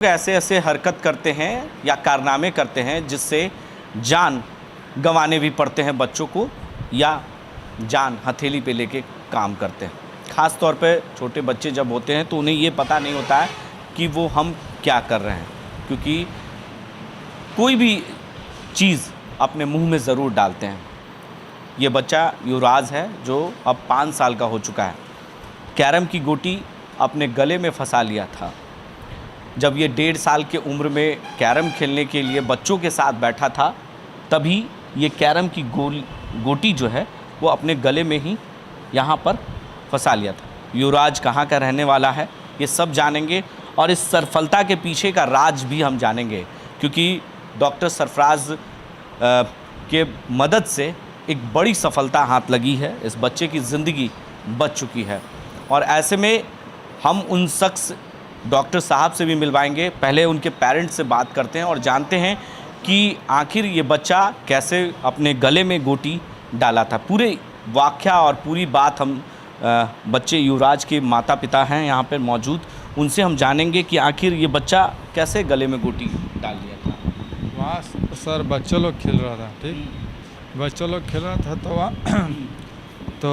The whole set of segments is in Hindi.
ऐसे ऐसे हरकत करते हैं या कारनामे करते हैं जिससे जान गंवाने भी पड़ते हैं बच्चों को, या जान हथेली पे लेके काम करते हैं। ख़ास तौर पे छोटे बच्चे जब होते हैं तो उन्हें ये पता नहीं होता है कि वो हम क्या कर रहे हैं, क्योंकि कोई भी चीज़ अपने मुंह में ज़रूर डालते हैं। ये बच्चा युवराज है जो अब 5 साल का हो चुका है। कैरम की गोटी अपने गले में फंसा लिया था। जब ये 1.5 साल के उम्र में कैरम खेलने के लिए बच्चों के साथ बैठा था, तभी ये कैरम की गोटी जो है वो अपने गले में ही यहाँ पर फंसा लिया था। युवराज कहाँ का रहने वाला है ये सब जानेंगे, और इस सफलता के पीछे का राज भी हम जानेंगे, क्योंकि डॉक्टर सरफराज के मदद से एक बड़ी सफलता हाथ लगी है। इस बच्चे की ज़िंदगी बच चुकी है, और ऐसे में हम उन शख्स डॉक्टर साहब से भी मिलवाएंगे। पहले उनके पेरेंट्स से बात करते हैं और जानते हैं कि आखिर ये बच्चा कैसे अपने गले में गोटी डाला था। पूरे वाक़या और पूरी बात हम बच्चे युवराज के माता पिता हैं यहाँ पर मौजूद, उनसे हम जानेंगे कि आखिर ये बच्चा कैसे गले में गोटी डाल दिया था। वहाँ सर बच्चे लोग खेल रहा था, ठीक, बच्चे लोग खेल रहा था तो वहाँ तो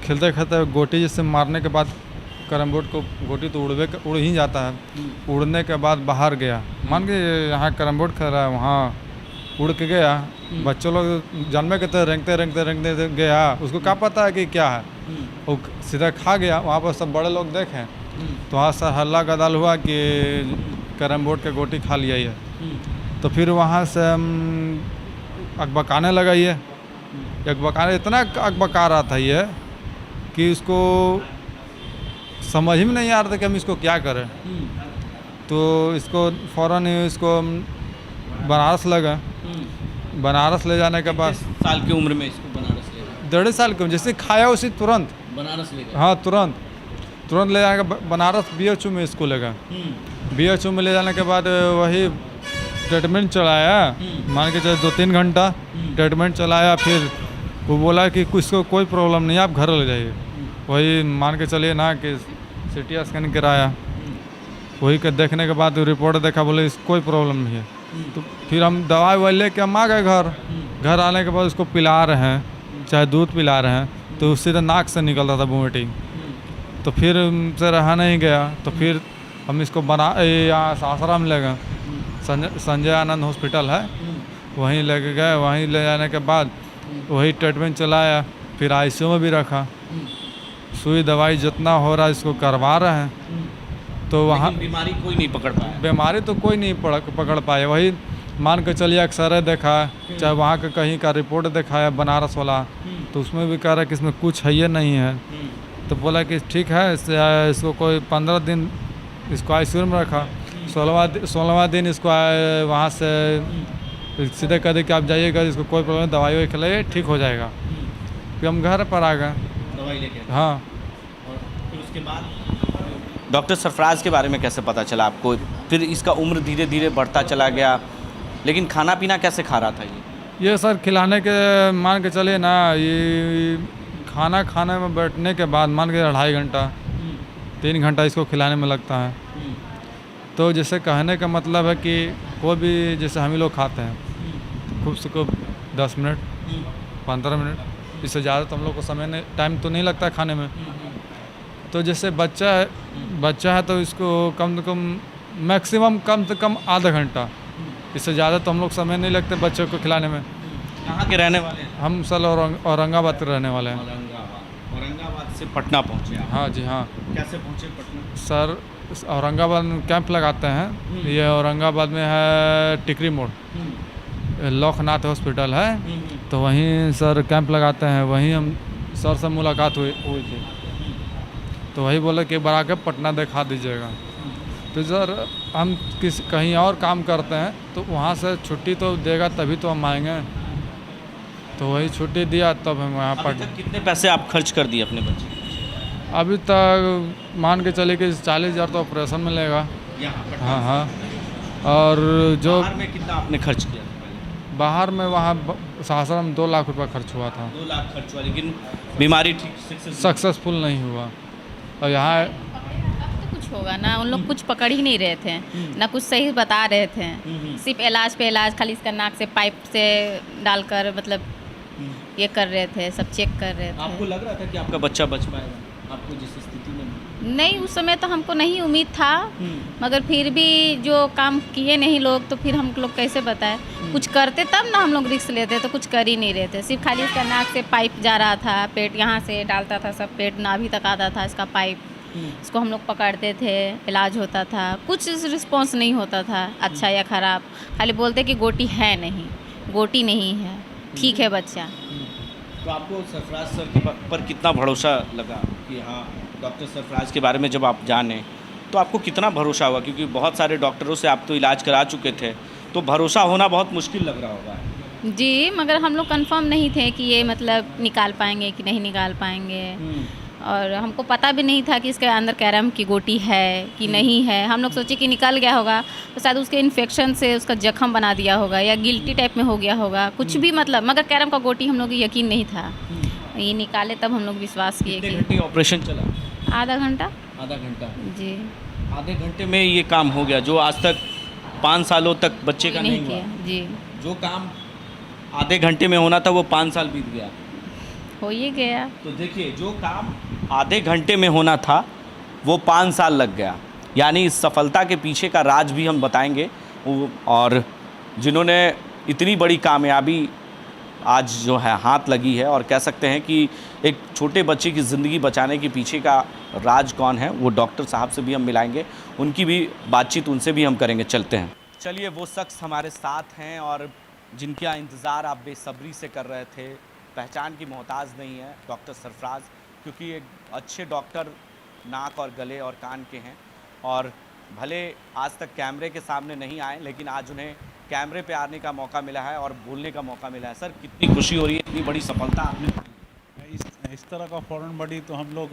खेलते खेलते गोटी जैसे मारने के बाद कैरम बोर्ड को गोटी तो उड़ ही जाता है। उड़ने के बाद बाहर गया, मान के यहाँ कैरम बोर्ड खेल रहा है, वहाँ उड़ के गया। बच्चों लोग जन्मे के तरह रेंगते गया, उसको क्या पता है कि क्या है, वो सीधा खा गया। वहाँ पर सब बड़े लोग देखें तो वहाँ से हल्ला गदाल हुआ कि कैरम बोर्ड का गोटी खा लिया ये। तो फिर वहाँ से अकबकाने लगा ये, अकबकाने इतना अकबका रहा था ये कि उसको समझ में नहीं आ रहा था कि हम इसको क्या करें। तो इसको फ़ौरन इसको बनारस लगा। बनारस ले जाने के बाद साल की उम्र में इसको बनारस ले गए। 1.5 साल के जैसे खाया उसी तुरंत बनारस ले गए। हाँ, तुरंत ले जाने के बनारस BHU में इसको लगा। BHU में ले जाने के बाद वही ट्रीटमेंट चलाया, मान के चले 2-3 घंटा ट्रीटमेंट चलाया। फिर वो बोला कि इसको कोई प्रॉब्लम नहीं, आप घर ले जाइए। वही मान के चलिए ना कि CT स्कैन कराया, वही के देखने के बाद रिपोर्ट देखा, बोले इस कोई प्रॉब्लम नहीं है। तो फिर हम दवाई वही लेके हम आ गए घर आने के बाद उसको पिला रहे हैं, चाहे दूध पिला रहे हैं, तो उससे तो नाक से निकल रहा था वोमिटिंग। तो फिर से रहा नहीं गया, तो फिर हम इसको यहाँ आश्रम ले गए, संजय आनंद हॉस्पिटल है, वहीं लेके गए। वहीं ले जाने के बाद वही ट्रीटमेंट चलाया, फिर ICU में भी रखा। सुई दवाई जितना हो रहा है इसको करवा रहे हैं। तो वहाँ बीमारी कोई नहीं पकड़ पाया। बीमारी तो कोई नहीं पकड़ पाए। वही मान के चलिए एक्सरे देखा, चाहे वहाँ का कहीं का रिपोर्ट दिखाया बनारस वाला, तो उसमें भी कह रहा है कि इसमें कुछ है ये नहीं है। तो बोला कि ठीक है, इसको कोई 15 दिन इसको ICU में रखा। 16वां दिन इसको वहाँ से सीधे कह दे कि आप जाइएगा, इसको कोई प्रॉब्लम नहीं, दवाई खिलाइए, ठीक हो जाएगा। फिर हम घर पर आ गए दवाई लेके। हाँ। और फिर उसके बाद डॉक्टर सरफराज के बारे में कैसे पता चला आपको? फिर इसका उम्र धीरे धीरे बढ़ता चला गया, लेकिन खाना पीना कैसे खा रहा था ये सर खिलाने के मान के चलिए ना, ये खाना खाने में बैठने के बाद मान के 2.5 घंटा 3 घंटा इसको खिलाने में लगता है। तो जैसे कहने का मतलब है कि कोई भी जैसे हम ही लोग खाते हैं खूब से खूब 10 मिनट 15 मिनट, इससे ज़्यादा तो हम लोग को समय टाइम तो नहीं लगता खाने में। तो जैसे बच्चा है तो इसको कम से कम मैक्सिमम कम से कम आधा घंटा, इससे ज़्यादा तो हम लोग समय नहीं लगते बच्चों को खिलाने में। कहाँ के रहने वाले हैं? हम सर औरंगाबाद के रहने वाले हैं। औरंगाबाद से पटना पहुँचे? हाँ जी हाँ। कैसे पहुँचे पटना? सर औरंगाबाद में कैंप लगाते हैं। ये औरंगाबाद में है टिकरी मोड़, लोकनाथ हॉस्पिटल है, तो वहीं सर कैंप लगाते हैं। वहीं हम सर से मुलाकात हुई थी, तो वही बोले कि बड़ा के पटना दिखा दीजिएगा। तो सर हम कहीं और काम करते हैं, तो वहाँ से छुट्टी तो देगा तभी तो हम आएंगे। तो वही छुट्टी दिया, तब हम यहाँ पर। कितने पैसे आप खर्च कर दिए अपने बच्चे? अभी तक मान के चले कि 40,000 तो ऑपरेशन में लेगा। हाँ। और जो बाहर में कितना आपने खर्च किया? बाहर में वहाँ सासाराम 2 लाख रुपये खर्च हुआ था। 2 लाख खर्च हुआ, लेकिन बीमारी ठीक सक्सेसफुल नहीं हुआ। और यहाँ अब तो कुछ कुछ होगा ना, उन लोग कुछ पकड़ ही नहीं रहे थे, ना कुछ सही बता रहे थे, सिर्फ इलाज पे इलाज, खाली इसका नाक से पाइप से डालकर मतलब ये कर रहे थे, सब चेक कर रहे थे। आपको लग रहा था कि आपका बच्चा बच पाएगा आपको जिस स्थिति में? नहीं, उस समय तो हमको नहीं उम्मीद था, मगर फिर भी जो काम किए नहीं लोग, तो फिर हम लोग कैसे बताएं? कुछ करते तब ना हम लोग रिस्क लेते, तो कुछ कर ही नहीं रहे थे, सिर्फ खाली इसका नाक से पाइप जा रहा था, पेट यहाँ से डालता था, सब पेट नाभि तक आता था इसका पाइप, इसको हम लोग पकड़ते थे, इलाज होता था, कुछ रिस्पॉन्स नहीं होता था अच्छा या ख़राब, खाली बोलते कि गोटी है नहीं, गोटी नहीं है, ठीक है बच्चा। तो आपको सरफराज सर के पर कितना भरोसा लगा कि हाँ डॉक्टर सरफराज के बारे में जब आप जाने तो आपको कितना भरोसा हुआ? क्योंकि बहुत सारे डॉक्टरों से आप तो इलाज करा चुके थे, तो भरोसा होना बहुत मुश्किल लग रहा होगा। जी, मगर हम लोग कंफर्म नहीं थे कि ये मतलब निकाल पाएंगे कि नहीं निकाल पाएंगे, और हमको पता भी नहीं था कि इसके अंदर कैरम की गोटी है कि नहीं है। हम लोग सोचे कि निकल गया होगा तो शायद उसके इन्फेक्शन से उसका जख्म बना दिया होगा या गिल्टी टाइप में हो गया होगा, कुछ भी मतलब, मगर कैरम का गोटी हम लोग को यकीन नहीं था। ये निकाले तब हम लोग विश्वास किए कितने कि घंटे ऑपरेशन चला? आधा घंटा। आधा घंटा? जी, आधे घंटे में ये काम हो गया जो आज तक 5 सालों तक बच्चे का नहीं हुआ। किया। जी, जो काम आधे घंटे में होना था वो 5 साल बीत गया। हो ही गया। तो देखिए, जो काम आधे घंटे में होना था वो 5 साल लग गया। यानी इस सफलता के पीछे का राज भी हम बताएंगे, और जिन्होंने इतनी बड़ी कामयाबी आज जो है हाथ लगी है, और कह सकते हैं कि एक छोटे बच्चे की ज़िंदगी बचाने के पीछे का राज कौन है, वो डॉक्टर साहब से भी हम मिलाएंगे, उनकी भी बातचीत उनसे भी हम करेंगे। चलते हैं। चलिए, वो शख्स हमारे साथ हैं और जिनका इंतज़ार आप बेसब्री से कर रहे थे, पहचान की मोहताज नहीं है डॉक्टर सरफराज, क्योंकि एक अच्छे डॉक्टर नाक और गले और कान के हैं, और भले आज तक कैमरे के सामने नहीं आए, लेकिन आज उन्हें कैमरे पे आने का मौका मिला है और बोलने का मौका मिला है। सर, कितनी खुशी हो रही है, इतनी बड़ी सफलता आपने? इस तरह का फॉरेन बॉडी तो हम लोग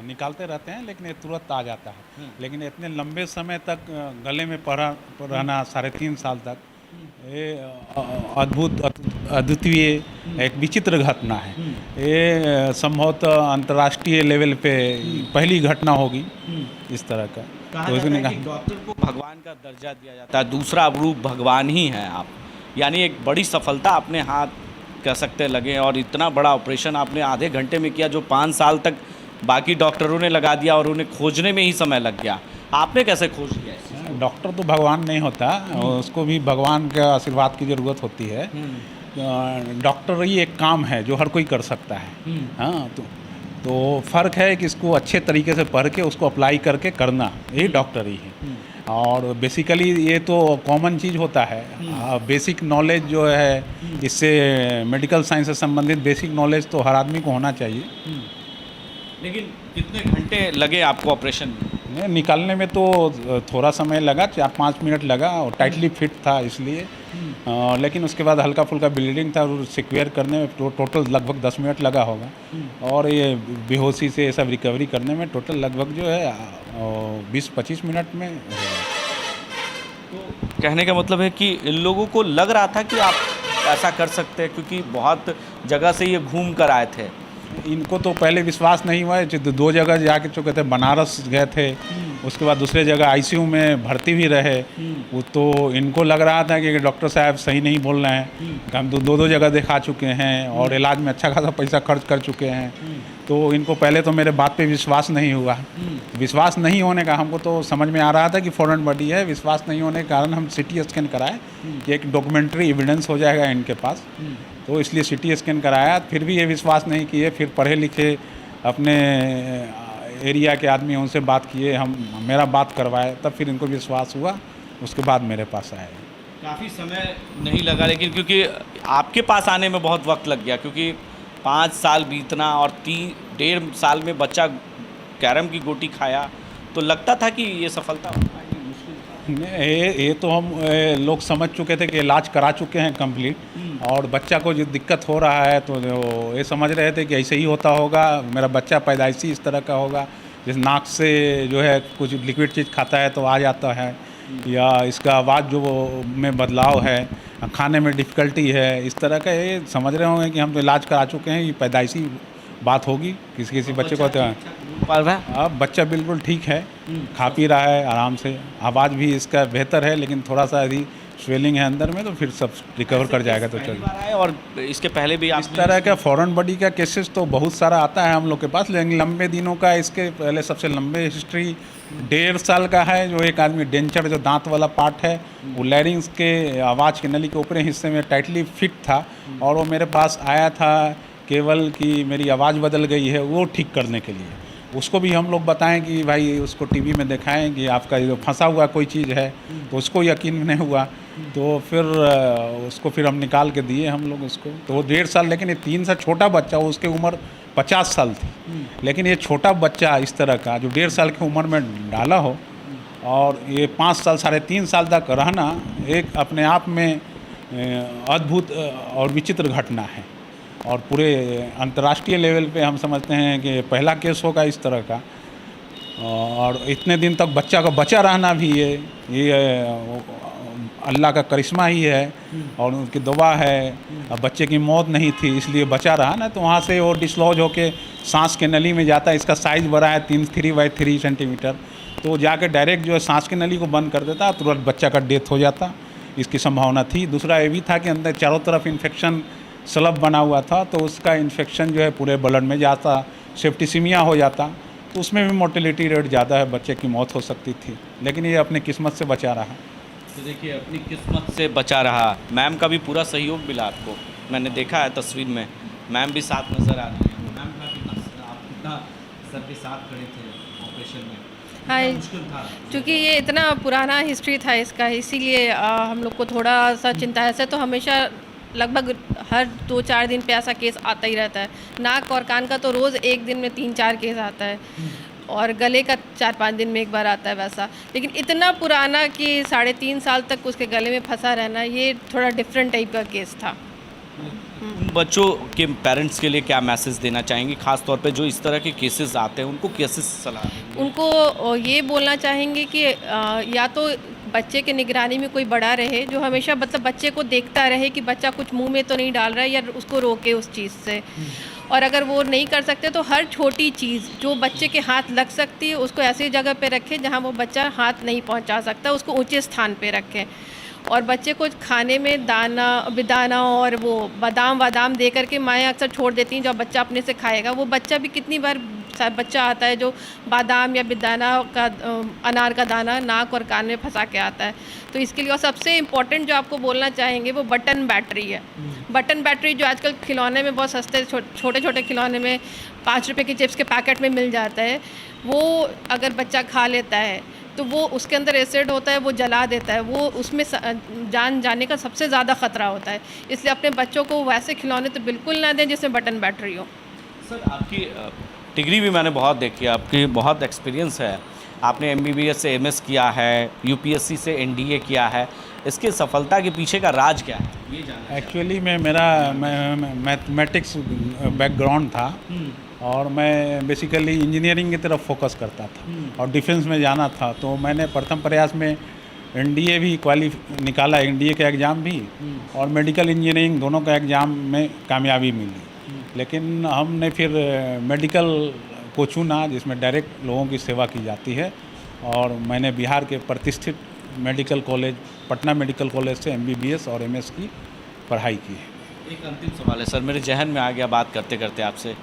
निकालते रहते हैं, लेकिन ये तुरंत आ जाता है। लेकिन इतने लंबे समय तक गले में रहना 3.5 साल तक, ये अद्भुत अद्वितीय एक विचित्र घटना है। ये संभवतः अंतर्राष्ट्रीय लेवल पे पहली घटना होगी इस तरह का। तो इसने कहा डॉक्टर को भगवान का दर्जा दिया जाता है, दूसरा रूप भगवान ही है आप। यानी एक बड़ी सफलता अपने हाथ कह सकते लगे, और इतना बड़ा ऑपरेशन आपने आधे घंटे में किया जो 5 साल तक बाकी डॉक्टरों ने लगा दिया, और उन्हें खोजने में ही समय लग गया। आपने कैसे खोज लिया? डॉक्टर तो भगवान नहीं होता, उसको भी भगवान के आशीर्वाद की ज़रूरत होती है। डॉक्टर ही एक काम है जो हर कोई कर सकता है। हाँ, तो फ़र्क है कि इसको अच्छे तरीके से पढ़ के उसको अप्लाई करके करना, यही डॉक्टर ही है। और बेसिकली ये तो कॉमन चीज़ होता है। बेसिक नॉलेज जो है, इससे मेडिकल साइंस से संबंधित बेसिक नॉलेज तो हर आदमी को होना चाहिए। लेकिन कितने घंटे लगे आपको ऑपरेशन में? निकालने में तो थोड़ा समय लगा, 4-5 मिनट लगा, और टाइटली फिट था इसलिए। लेकिन उसके बाद हल्का फुल्का ब्लीडिंग था, और सिक्वेयर करने में टोटल लगभग 10 मिनट लगा होगा। और ये बेहोशी से ये सब रिकवरी करने में टोटल लगभग जो है 20-25 मिनट में। तो कहने का मतलब है कि इन लोगों को लग रहा था कि आप ऐसा कर सकते हैं, क्योंकि बहुत जगह से ये घूम कर आए थे। इनको तो पहले विश्वास नहीं हुआ, 2 जगह जाके चुके थे, बनारस गए थे, उसके बाद दूसरे जगह आईसीयू में भर्ती भी रहे। वो तो इनको लग रहा था कि डॉक्टर साहब सही नहीं बोल रहे हैं, हम तो 2 जगह दिखा चुके हैं और इलाज में अच्छा खासा पैसा खर्च कर चुके हैं। तो इनको पहले तो मेरे बात पे विश्वास नहीं हुआ। विश्वास नहीं होने का हमको तो समझ में आ रहा था कि फॉरेन बॉडी है, विश्वास नहीं होने के कारण हम CT स्कैन कराए कि एक डॉक्यूमेंट्री एविडेंस हो जाएगा इनके पास, तो इसलिए CT स्कैन कराया। फिर भी ये विश्वास नहीं किए। फिर पढ़े लिखे अपने एरिया के आदमी उनसे बात किए, हम मेरा बात करवाए, तब फिर इनको विश्वास हुआ, उसके बाद मेरे पास आए। काफ़ी समय नहीं लगा, लेकिन क्योंकि आपके पास आने में बहुत वक्त लग गया, क्योंकि 5 साल बीतना और 1.5 साल में बच्चा कैरम की गोटी खाया, तो लगता था कि ये सफलता हो पाएगी, मुश्किल था। ये तो हम लोग समझ चुके थे कि इलाज करा चुके हैं कंप्लीट, और बच्चा को जो दिक्कत हो रहा है तो ये समझ रहे थे कि ऐसे ही होता होगा, मेरा बच्चा पैदाइशी इस तरह का होगा, जैसे नाक से जो है कुछ लिक्विड चीज़ खाता है तो आ जाता है, या इसका आवाज़ जो में बदलाव है, खाने में डिफ़िकल्टी है, इस तरह का ये समझ रहे होंगे कि हम तो इलाज करा चुके हैं, ये पैदाइशी बात होगी, किसी बच्चे को तो पाल रहा है? अब बच्चा बिल्कुल ठीक है, खा पी रहा है आराम से, आवाज़ भी इसका बेहतर है, लेकिन थोड़ा सा यदि स्वेलिंग है अंदर में तो फिर सब रिकवर कर जाएगा तो पहली चल। बार आए और इसके पहले भी इस तरह का फॉरेन बॉडी का केसेस तो बहुत सारा आता है हम लोग के पास, लेकिन लंबे दिनों का इसके पहले सबसे लंबे हिस्ट्री 1.5 साल का है। जो एक आदमी डेंचर जो दांत वाला पार्ट है वो लैरिंग्स के आवाज़ के नली के ऊपरी हिस्से में टाइटली फिट था और वो मेरे पास आया था केवल कि मेरी आवाज़ बदल गई है वो ठीक करने के लिए। उसको भी हम लोग बताएं कि भाई उसको टीवी में दिखाएं कि आपका जो फंसा हुआ कोई चीज़ है, तो उसको यकीन नहीं हुआ, तो फिर उसको फिर हम निकाल के दिए हम लोग उसको। तो वो 1.5 साल, लेकिन ये 3 से छोटा बच्चा, उसकी उम्र 50 साल थी, लेकिन ये छोटा बच्चा इस तरह का जो 1.5 साल की उम्र में डाला हो और ये 5 साल 3.5 साल तक रहना एक अपने आप में अद्भुत और विचित्र घटना है। और पूरे अंतर्राष्ट्रीय लेवल पे हम समझते हैं कि पहला केस होगा इस तरह का, और इतने दिन तक बच्चा का बचा रहना भी ये अल्लाह का करिश्मा ही है और उनकी दुआ है। अब बच्चे की मौत नहीं थी इसलिए बचा रहा ना, तो वहाँ से वो डिसलॉज होके सांस के नली में जाता है। इसका साइज़ बड़ा है 3 सेंटीमीटर, तो जाके डायरेक्ट जो है सांस की नली को बंद कर देता, तुरंत बच्चा का डेथ हो जाता, इसकी संभावना थी। दूसरा ये भी था कि अंदर चारों तरफ इन्फेक्शन स्लब बना हुआ था, तो उसका इन्फेक्शन जो है पूरे ब्लड में जाता, सेप्टिसीमिया हो जाता, तो उसमें भी मोर्टेलिटी रेट ज़्यादा है, बच्चे की मौत हो सकती थी, लेकिन ये अपनी किस्मत से बचा रहा। तो देखिए अपनी किस्मत से बचा रहा। मैम का भी पूरा सहयोग मिला आपको, मैंने देखा है तस्वीर में, मैम भी साथ नज़र आ रही है। मैम का आप कितना सर के साथ खड़े थे ऑपरेशन में? हाँ, मुश्किल था क्योंकि ये इतना पुराना हिस्ट्री था इसका, इसीलिए हम लोग को थोड़ा सा चिंता है। ऐसे तो हमेशा लगभग हर 2-4 दिन पे ऐसा केस आता ही रहता है। नाक और कान का तो रोज़ एक दिन में 3-4 केस आता है, और गले का 4-5 दिन में एक बार आता है वैसा। लेकिन इतना पुराना कि 3.5 साल तक उसके गले में फंसा रहना, ये थोड़ा डिफरेंट टाइप का केस था। उन बच्चों के पेरेंट्स के लिए क्या मैसेज देना चाहेंगे, खास तौर पे जो इस तरह के केसेस आते हैं उनको कैसे सलाह देंगे? उनको ये बोलना चाहेंगे कि या तो बच्चे के निगरानी में कोई बड़ा रहे जो हमेशा मतलब बच्चे को देखता रहे कि बच्चा कुछ मुंह में तो नहीं डाल रहा है, या उसको रोके उस चीज़ से। और अगर वो नहीं कर सकते तो हर छोटी चीज़ जो बच्चे के हाथ लग सकती है उसको ऐसी जगह पे रखें जहाँ वो बच्चा हाथ नहीं पहुँचा सकता, उसको ऊँचे स्थान पे रखें। और बच्चे को खाने में बेदाना और वो बादाम दे करके माएँ अक्सर छोड़ देती हैं। जब बच्चा अपने से खाएगा, वो बच्चा भी कितनी बार बच्चा आता है जो बादाम या बेदाना का अनार का दाना नाक और कान में फंसा के आता है। तो इसके लिए और सबसे इम्पोर्टेंट जो आपको बोलना चाहेंगे वो बटन बैटरी है। बटन बैटरी जो आजकल खिलौने में बहुत सस्ते छोटे छोटे खिलौने में 5 रुपए के चिप्स के पैकेट में मिल जाता है, वो अगर बच्चा खा लेता है तो वो उसके अंदर एसिड होता है, वो जला देता है, वो उसमें जान जाने का सबसे ज़्यादा ख़तरा होता है। इसलिए अपने बच्चों को वैसे खिलौने तो बिल्कुल ना दें जिसमें बटन बैटरी हो। सर आपकी डिग्री भी मैंने बहुत देखी है, आपकी बहुत एक्सपीरियंस है, आपने MBBS से MS किया है, UPSC से NDA किया है, इसकी सफलता के पीछे का राज क्या है ये जानना है। एक्चुअली मेरा मैथमेटिक्स बैकग्राउंड था और मैं बेसिकली इंजीनियरिंग की तरफ फोकस करता था और डिफेंस में जाना था, तो मैंने प्रथम प्रयास में NDA भी निकाला, NDA का एग्ज़ाम भी और मेडिकल इंजीनियरिंग दोनों का एग्ज़ाम में कामयाबी मिली। लेकिन हमने फिर मेडिकल को चुना जिसमें डायरेक्ट लोगों की सेवा की जाती है, और मैंने बिहार के प्रतिष्ठित medical college Patna medical college से MBBS और MS की पढ़ाई की है। एक अंतिम सवाल है सर, मेरे जहन में आ गया बात करते करते आपसे,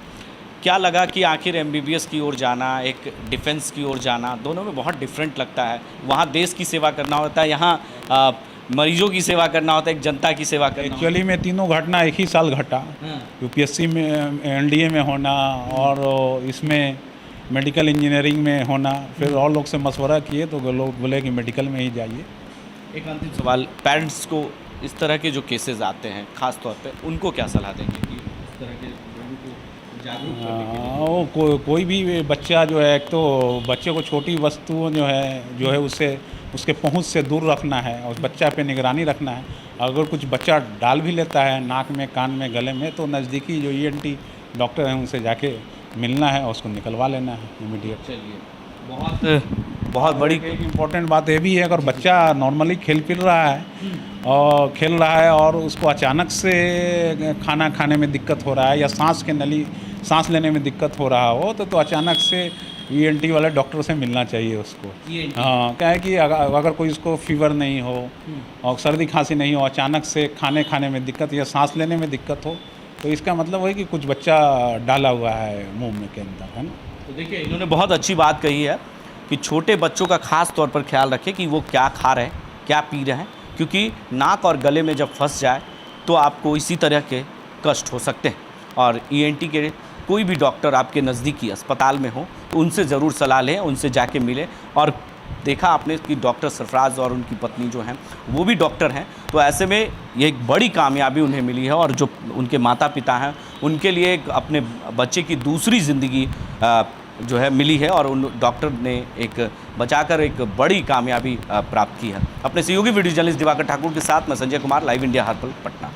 क्या लगा कि आखिर MBBS की ओर जाना, एक डिफेंस की ओर जाना, दोनों में बहुत डिफरेंट लगता है। वहाँ देश की सेवा करना होता है, यहाँ मरीजों की सेवा करना होता है, एक जनता की सेवा करना। एक्चुअली में तीनों घटना एक ही साल घटा, UPSC में NDA में होना और इसमें मेडिकल इंजीनियरिंग में होना। फिर और लोग से मशवरा किए तो लोग बोले कि मेडिकल में ही जाइए। एक अंतिम सवाल, पेरेंट्स को इस तरह के जो केसेस आते हैं खास तौर पे उनको क्या सलाह देंगे कि इस तरह के लोगों को जागरूक करने के लिए? कोई भी बच्चा जो है, एक तो बच्चे को छोटी वस्तुओं जो है उसके पहुंच से दूर रखना है और बच्चा पे निगरानी रखना है। अगर कुछ बच्चा डाल भी लेता है नाक में, कान में, गले में, तो नज़दीकी जो ENT डॉक्टर हैं उनसे जाके मिलना है और उसको निकलवा लेना है इमीडिएट। चलिए, बहुत बहुत बड़ी एक इम्पोर्टेंट बात ये भी है, अगर बच्चा नॉर्मली खेल फिर रहा है और उसको अचानक से खाना खाने में दिक्कत हो रहा है या सांस लेने में दिक्कत हो रहा हो तो अचानक से ENT वाले डॉक्टर से मिलना चाहिए उसको। हाँ, क्या है कि अगर कोई उसको फीवर नहीं हो और सर्दी खांसी नहीं हो, अचानक से खाने में दिक्कत या सांस लेने में दिक्कत हो, तो इसका मतलब है कि कुछ बच्चा डाला हुआ है मुंह में के अंदर, है ना। तो देखिए इन्होंने बहुत अच्छी बात कही है कि छोटे बच्चों का खास तौर पर ख्याल रखें कि वो क्या खा रहे हैं, क्या पी रहे हैं, क्योंकि नाक और गले में जब फंस जाए तो आपको इसी तरह के कष्ट हो सकते हैं। और ENT के कोई भी डॉक्टर आपके नज़दीकी अस्पताल में हो तो उनसे ज़रूर सलाह लें, उनसे जाके मिलें। और देखा आपने कि डॉक्टर सरफराज और उनकी पत्नी जो हैं वो भी डॉक्टर हैं, तो ऐसे में ये एक बड़ी कामयाबी उन्हें मिली है। और जो उनके माता पिता हैं उनके लिए एक अपने बच्चे की दूसरी ज़िंदगी जो है मिली है और उन डॉक्टर ने एक बचाकर एक बड़ी कामयाबी प्राप्त की है। अपने सहयोगी वीडियो जर्नलिस्ट दिवाकर ठाकुर के साथ मैं संजय कुमार, लाइव इंडिया हर पल, पटना।